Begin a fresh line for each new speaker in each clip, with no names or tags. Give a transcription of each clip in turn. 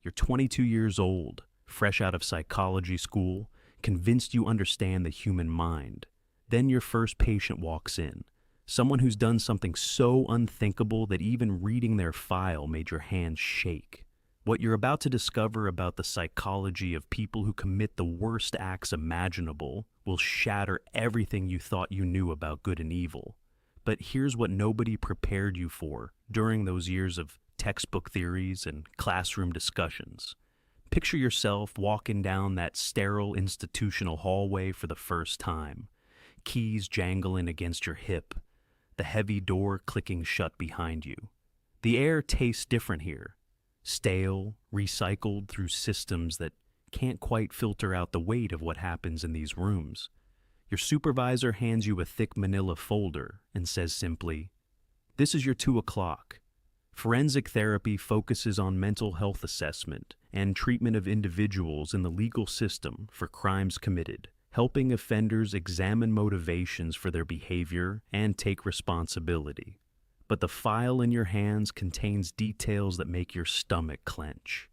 You're 22 years old, fresh out of psychology school, convinced you understand the human mind. Then your first patient walks in, someone who's done something so unthinkable that even reading their file made your hands shake. What you're about to discover about the psychology of people who commit the worst acts imaginable will shatter everything you thought you knew about good and evil. But here's what nobody prepared you for during those years of textbook theories and classroom discussions. Picture yourself walking down that sterile institutional hallway for the first time, keys jangling against your hip, the heavy door clicking shut behind you. The air tastes different here, stale, recycled through systems that can't quite filter out the weight of what happens in these rooms. Your supervisor hands you a thick manila folder and says simply, "This is your 2 o'clock. Forensic therapy focuses on mental health assessment and treatment of individuals in the legal system for crimes committed, helping offenders examine motivations for their behavior and take responsibility." But the file in your hands contains details that make your stomach clench.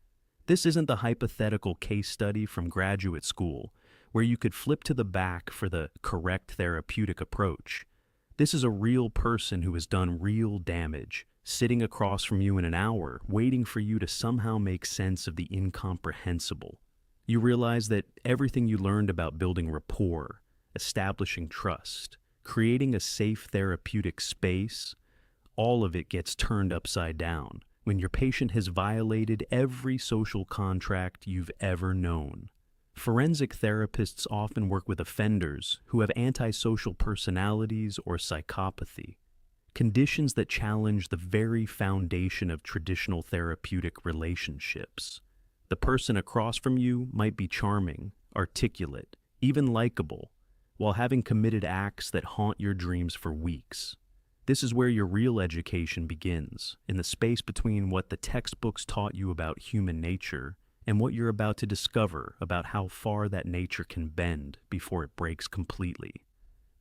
This isn't the hypothetical case study from graduate school where you could flip to the back for the correct therapeutic approach. This is a real person who has done real damage, sitting across from you in an hour, waiting for you to somehow make sense of the incomprehensible. You realize that everything you learned about building rapport, establishing trust, creating a safe therapeutic space, all of it gets turned upside down when your patient has violated every social contract you've ever known. Forensic therapists often work with offenders who have antisocial personalities or psychopathy, conditions that challenge the very foundation of traditional therapeutic relationships. The person across from you might be charming, articulate, even likable, while having committed acts that haunt your dreams for weeks. This is where your real education begins, in the space between what the textbooks taught you about human nature and what you're about to discover about how far that nature can bend before it breaks completely.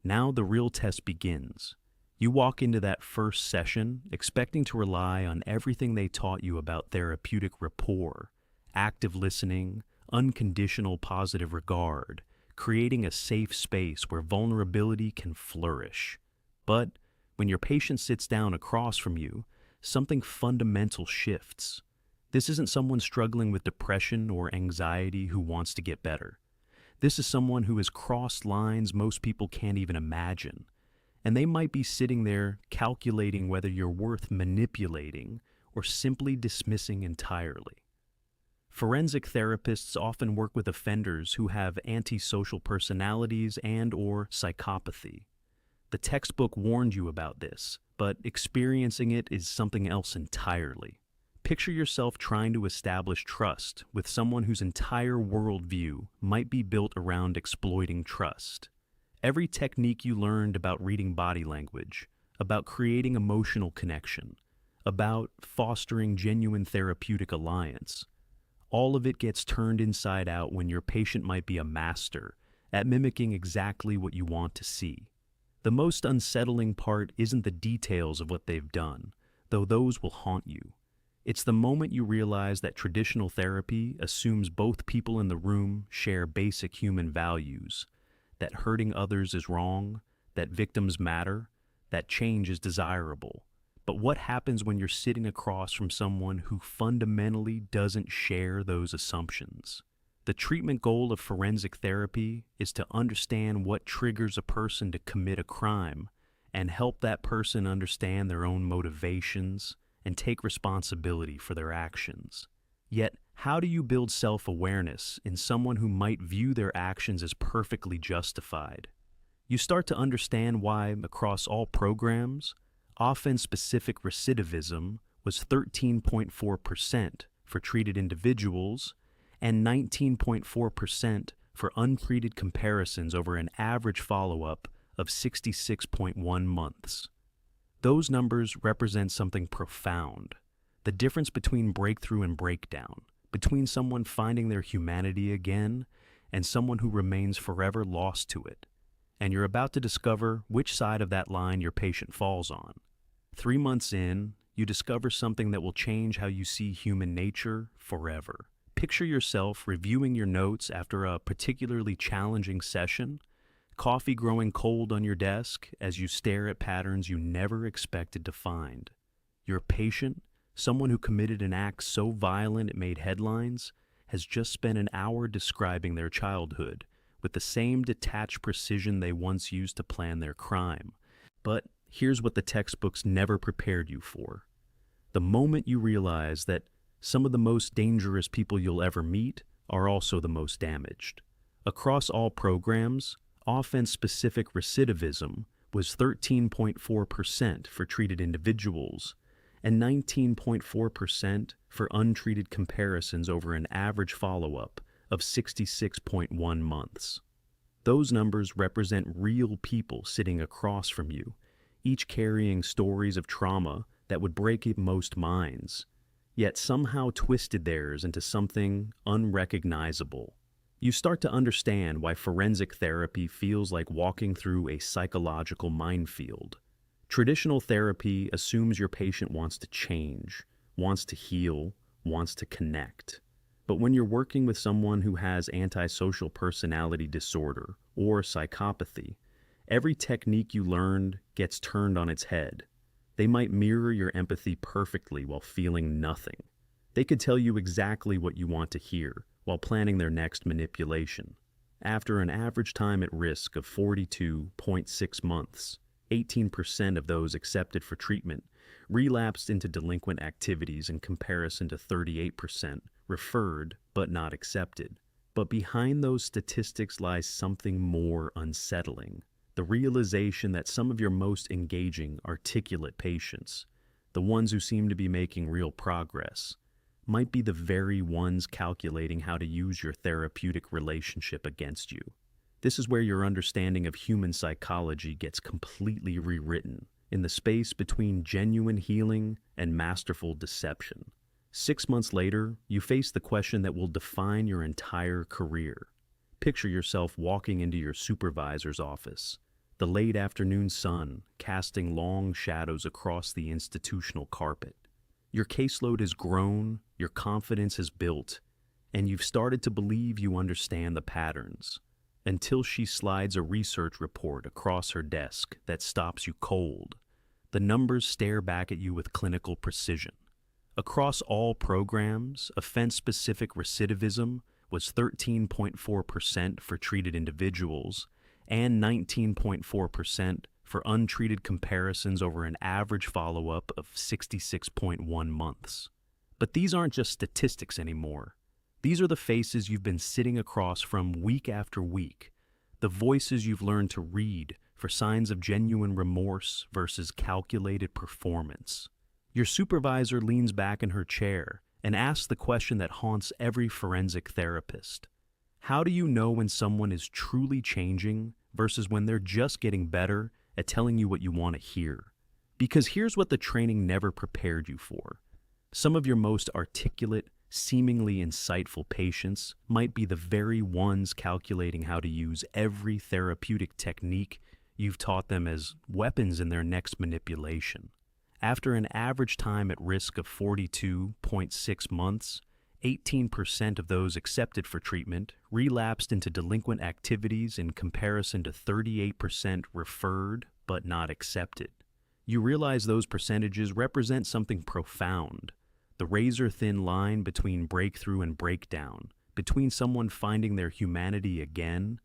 Now the real test begins. You walk into that first session expecting to rely on everything they taught you about therapeutic rapport, active listening, unconditional positive regard, creating a safe space where vulnerability can flourish. But when your patient sits down across from you, something fundamental shifts. This isn't someone struggling with depression or anxiety who wants to get better. This is someone who has crossed lines most people can't even imagine. And they might be sitting there calculating whether you're worth manipulating or simply dismissing entirely. Forensic therapists often work with offenders who have antisocial personalities and/or psychopathy. The textbook warned you about this, but experiencing it is something else entirely. Picture yourself trying to establish trust with someone whose entire worldview might be built around exploiting trust. Every technique you learned about reading body language, about creating emotional connection, about fostering genuine therapeutic alliance, all of it gets turned inside out when your patient might be a master at mimicking exactly what you want to see. The most unsettling part isn't the details of what they've done, though those will haunt you. It's the moment you realize that traditional therapy assumes both people in the room share basic human values, that hurting others is wrong, that victims matter, that change is desirable. But what happens when you're sitting across from someone who fundamentally doesn't share those assumptions? The treatment goal of forensic therapy is to understand what triggers a person to commit a crime and help that person understand their own motivations and take responsibility for their actions. Yet, how do you build self-awareness in someone who might view their actions as perfectly justified? You start to understand why, across all programs, offense-specific recidivism was 13.4% for treated individuals and 19.4% for untreated comparisons over an average follow-up of 66.1 months. Those numbers represent something profound, the difference between breakthrough and breakdown, between someone finding their humanity again and someone who remains forever lost to it. And you're about to discover which side of that line your patient falls on. 3 months in, you discover something that will change how you see human nature forever. Picture yourself reviewing your notes after a particularly challenging session, coffee growing cold on your desk as you stare at patterns you never expected to find. Your patient, someone who committed an act so violent it made headlines, has just spent an hour describing their childhood with the same detached precision they once used to plan their crime. But here's what the textbooks never prepared you for. The moment you realize that some of the most dangerous people you'll ever meet are also the most damaged. Across all programs, offense-specific recidivism was 13.4% for treated individuals and 19.4% for untreated comparisons over an average follow-up of 66.1 months. Those numbers represent real people sitting across from you, each carrying stories of trauma that would break most minds, yet somehow twisted theirs into something unrecognizable. You start to understand why forensic therapy feels like walking through a psychological minefield. Traditional therapy assumes your patient wants to change, wants to heal, wants to connect. But when you're working with someone who has antisocial personality disorder or psychopathy, every technique you learned gets turned on its head. They might mirror your empathy perfectly while feeling nothing. They could tell you exactly what you want to hear while planning their next manipulation. After an average time at risk of 42.6 months, 18% of those accepted for treatment relapsed into delinquent activities in comparison to 38% referred but not accepted. But behind those statistics lies something more unsettling. The realization that some of your most engaging, articulate patients, the ones who seem to be making real progress, might be the very ones calculating how to use your therapeutic relationship against you. This is where your understanding of human psychology gets completely rewritten, in the space between genuine healing and masterful deception. 6 months later, you face the question that will define your entire career. Picture yourself walking into your supervisor's office, the late afternoon sun casting long shadows across the institutional carpet. Your caseload has grown, your confidence has built, and you've started to believe you understand the patterns, until she slides a research report across her desk that stops you cold. The numbers stare back at you with clinical precision. Across all programs, offense-specific recidivism was 13.4% for treated individuals and 19.4% for untreated comparisons over an average follow-up of 66.1 months. But these aren't just statistics anymore. These are the faces you've been sitting across from week after week, the voices you've learned to read for signs of genuine remorse versus calculated performance. Your supervisor leans back in her chair and asks the question that haunts every forensic therapist. How do you know when someone is truly changing versus when they're just getting better at telling you what you want to hear? Because here's what the training never prepared you for. Some of your most articulate, seemingly insightful patients might be the very ones calculating how to use every therapeutic technique you've taught them as weapons in their next manipulation. After an average time at risk of 42.6 months, 18% of those accepted for treatment relapsed into delinquent activities in comparison to 38% referred but not accepted. You realize those percentages represent something profound. The razor-thin line between breakthrough and breakdown, between someone finding their humanity again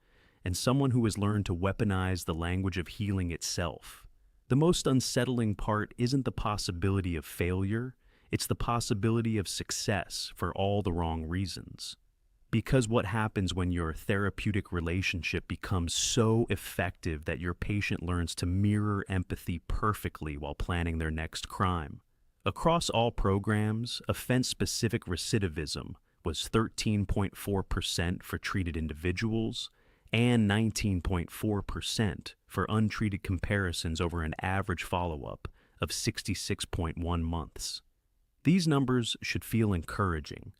and someone who has learned to weaponize the language of healing itself. The most unsettling part isn't the possibility of failure, it's the possibility of success for all the wrong reasons. Because what happens when your therapeutic relationship becomes so effective that your patient learns to mirror empathy perfectly while planning their next crime? Across all programs, offense-specific recidivism was 13.4% for treated individuals and 19.4% for untreated comparisons over an average follow-up of 66.1 months. These numbers should feel encouraging.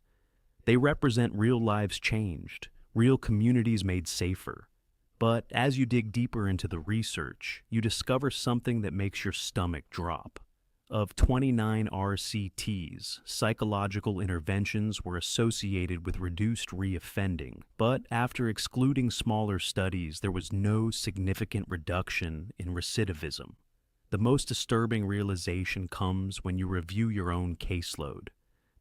They represent real lives changed, real communities made safer. But as you dig deeper into the research, you discover something that makes your stomach drop. Of 29 RCTs, psychological interventions were associated with reduced reoffending, but after excluding smaller studies, there was no significant reduction in recidivism. The most disturbing realization comes when you review your own caseload.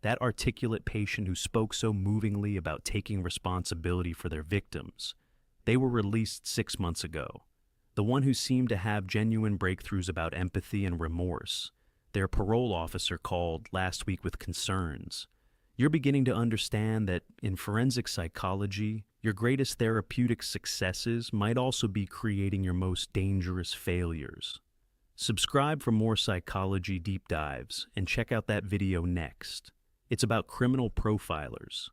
That articulate patient who spoke so movingly about taking responsibility for their victims, they were released 6 months ago. The one who seemed to have genuine breakthroughs about empathy and remorse, their parole officer called last week with concerns. You're beginning to understand that in forensic psychology, your greatest therapeutic successes might also be creating your most dangerous failures. Subscribe for more psychology deep dives and check out that video next. It's about criminal profilers.